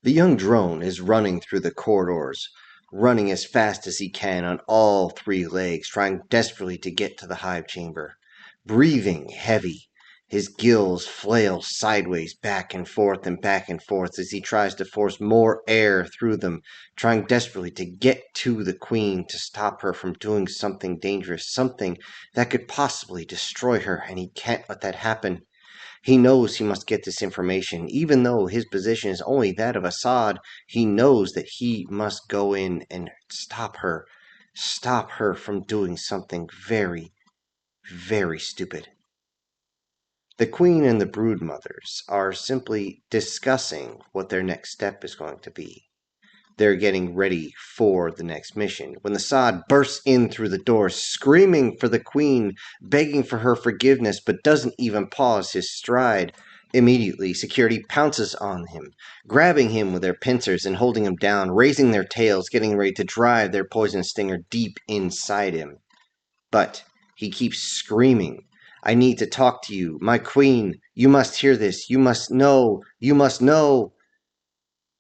The young drone is running through the corridors, running as fast as he can on all three legs, trying desperately to get to the hive chamber. Breathing heavy, his gills flail sideways back and forth as he tries to force more air through them, trying desperately to get to the queen to stop her from doing something dangerous, something that could possibly destroy her, and he can't let that happen. He knows he must get this information. Even though his position is only that of Assad, he knows that he must go in and stop her from doing something very, very stupid. The queen and the brood mothers are simply discussing what their next step is going to be. They're getting ready for the next mission when the Sod bursts in through the door, screaming for the queen, begging for her forgiveness, but doesn't even pause his stride. Immediately, security pounces on him, grabbing him with their pincers and holding him down, raising their tails, getting ready to drive their poison stinger deep inside him. But he keeps screaming, "I need to talk to you, my queen. You must hear this. You must know. You must know."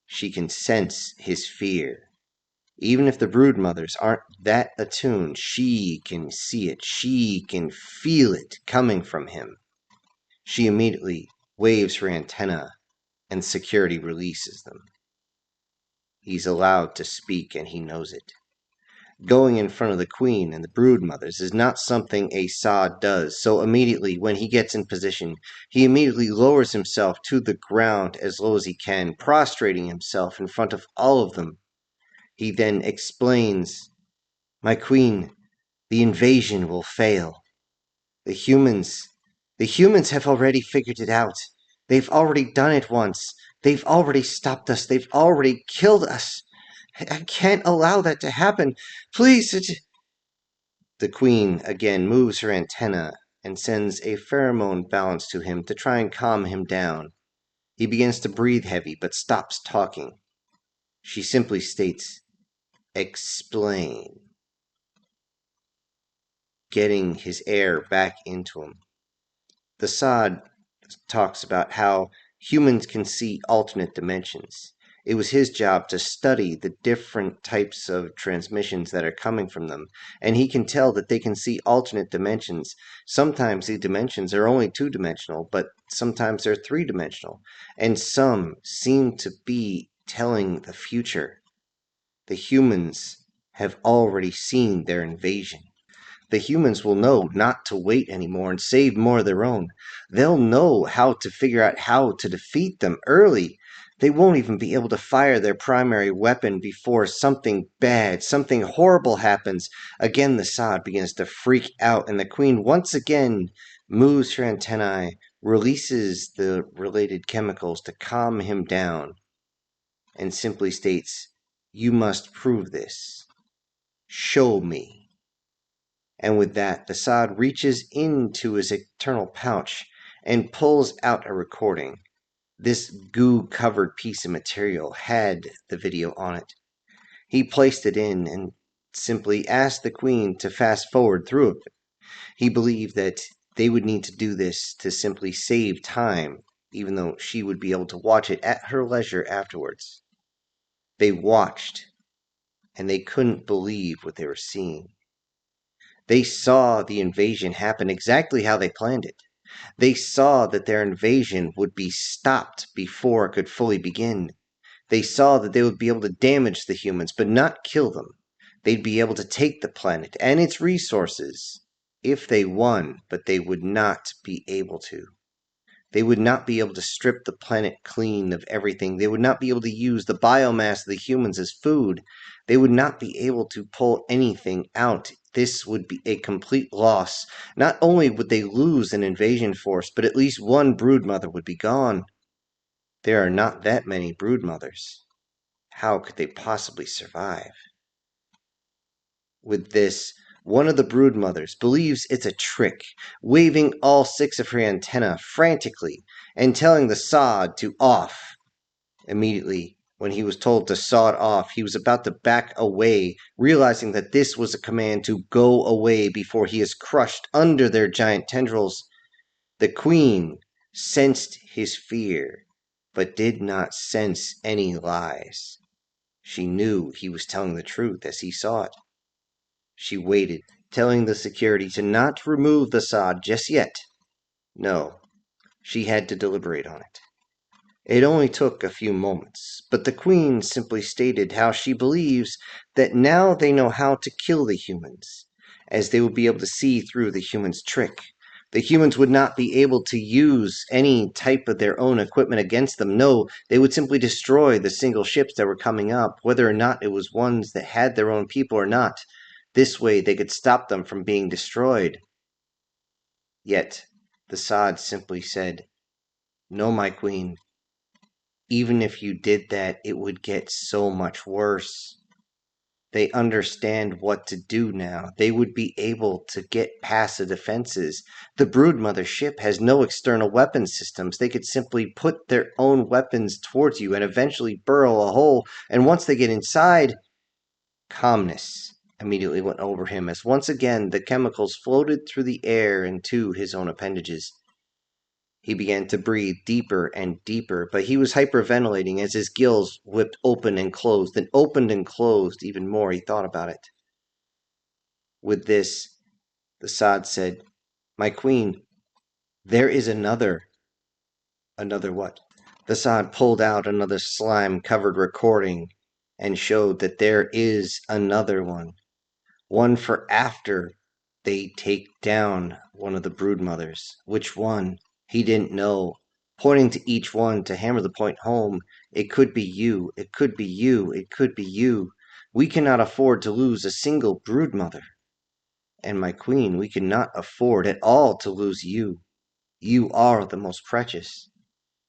She can sense his fear. Even if the brood mothers aren't that attuned, she can see it. She can feel it coming from him. She immediately waves her antenna, and security releases them. He's allowed to speak, and he knows it. Going in front of the queen and the brood mothers is not something a Sod does, so immediately when he gets in position, he immediately lowers himself to the ground as low as he can, prostrating himself in front of all of them. He then explains, "My queen, the invasion will fail. The humans have already figured it out. They've already done it once. They've already stopped us. They've already killed us. I can't allow that to happen. Please." The queen again moves her antenna and sends a pheromone balance to him to try and calm him down. He begins to breathe heavy but stops talking. She simply states, "Explain," getting his air back into him. The Sod talks about how humans can see alternate dimensions. It was his job to study the different types of transmissions that are coming from them, and he can tell that they can see alternate dimensions. Sometimes the dimensions are only two-dimensional, but sometimes they're three-dimensional, and some seem to be telling the future. The humans have already seen their invasion. The humans will know not to wait anymore and save more of their own. They'll know how to figure out how to defeat them early. They won't even be able to fire their primary weapon before something bad, something horrible happens. Again, the Sod begins to freak out, and the queen once again moves her antennae, releases the related chemicals to calm him down, and simply states, "You must prove this. Show me." And with that, the Sod reaches into his eternal pouch and pulls out a recording. This goo-covered piece of material had the video on it. He placed it in and simply asked the queen to fast forward through it. He believed that they would need to do this to simply save time, even though she would be able to watch it at her leisure afterwards. They watched, and they couldn't believe what they were seeing. They saw the invasion happen exactly how they planned it. They saw that their invasion would be stopped before it could fully begin. They saw that they would be able to damage the humans, but not kill them. They'd be able to take the planet and its resources if they won, but they would not be able to. They would not be able to strip the planet clean of everything. They would not be able to use the biomass of the humans as food. They would not be able to pull anything out. This would be a complete loss. Not only would they lose an invasion force, but at least one broodmother would be gone. There are not that many broodmothers. How could they possibly survive? With this, one of the broodmothers believes it's a trick, waving all 6 of her antennae frantically and telling the Sod to off. Immediately, when he was told to sod off, he was about to back away, realizing that this was a command to go away before he is crushed under their giant tendrils. The queen sensed his fear, but did not sense any lies. She knew he was telling the truth as he saw it. She waited, telling the security to not remove the sod just yet. No, she had to deliberate on it. It only took a few moments, but the Queen simply stated how she believes that now they know how to kill the humans, as they would be able to see through the humans' trick. The humans would not be able to use any type of their own equipment against them. No, they would simply destroy the single ships that were coming up, whether or not it was ones that had their own people or not. This way they could stop them from being destroyed. Yet, the Sod simply said, "No, my Queen. Even if you did that, it would get so much worse. They understand what to do now. They would be able to get past the defenses. The Broodmother ship has no external weapon systems. They could simply put their own weapons towards you and eventually burrow a hole. And once they get inside..." Calmness immediately went over him as once again the chemicals floated through the air into his own appendages. He began to breathe deeper and deeper, but he was hyperventilating as his gills whipped open and closed, and opened and closed even more he thought about it. With this, the Sod said, "My Queen, there is another." "Another what?" The Sod pulled out another slime-covered recording and showed that there is another one. One for after they take down one of the Broodmothers. Which one? He didn't know. Pointing to each one to hammer the point home. "It could be you. It could be you. It could be you. We cannot afford to lose a single Broodmother. And my Queen, we cannot afford at all to lose you. You are the most precious."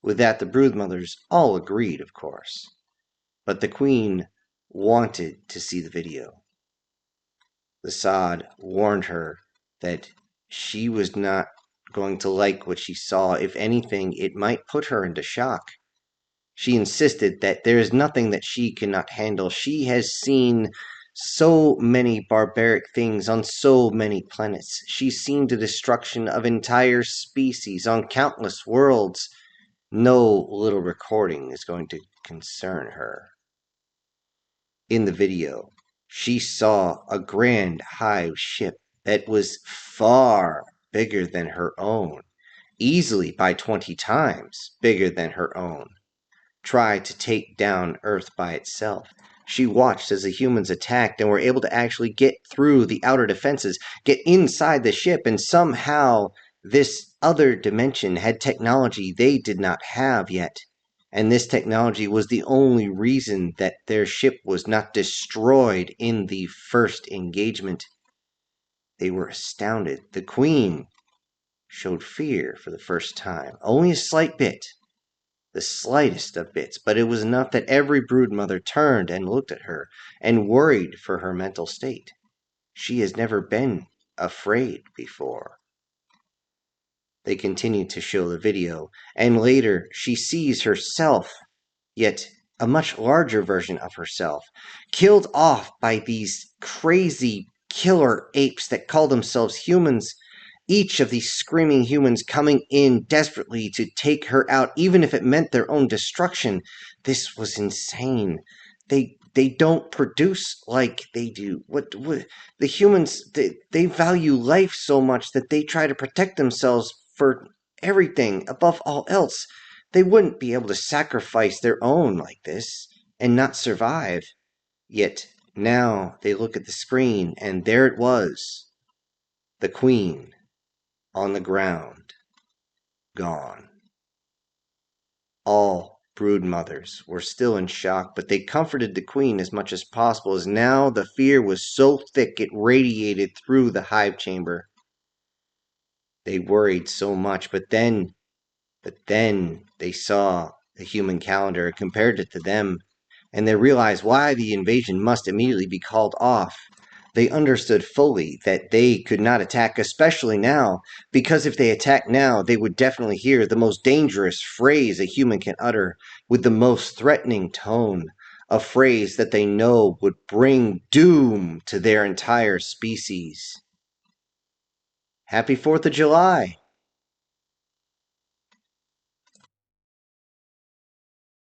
With that, the Broodmothers all agreed, of course. But the Queen wanted to see the video. The Sod warned her that she was not going to like what she saw. If anything, it might put her into shock. She insisted that there is nothing that she cannot handle. She has seen so many barbaric things on so many planets. She's seen the destruction of entire species on countless worlds. No little recording is going to concern her. In the video, she saw a grand hive ship that was far bigger than her own, easily by 20 times bigger than her own, try to take down Earth by itself. She watched as the humans attacked and were able to actually get through the outer defenses, get inside the ship, and somehow this other dimension had technology they did not have yet. And this technology was the only reason that their ship was not destroyed in the first engagement. They were astounded. The Queen showed fear for the first time. Only a slight bit. The slightest of bits, but it was enough that every Broodmother turned and looked at her and worried for her mental state. She has never been afraid before. They continue to show the video, and later she sees herself, yet a much larger version of herself, killed off by these crazy killer apes that call themselves humans. Each of these screaming humans coming in desperately to take her out, even if it meant their own destruction. This was insane. They don't produce like they do. What the humans, they value life so much that they try to protect themselves for everything above all else. They wouldn't be able to sacrifice their own like this and not survive. Yet now they look at the screen, and there it was, the Queen on the ground, gone. All Broodmothers were still in shock, but they comforted the Queen as much as possible, as now the fear was so thick it radiated through the hive chamber. They worried so much, but then they saw the human calendar and compared it to them, and they realized why the invasion must immediately be called off. They understood fully that they could not attack, especially now, because if they attacked now, they would definitely hear the most dangerous phrase a human can utter, with the most threatening tone, a phrase that they know would bring doom to their entire species. Happy 4th of July!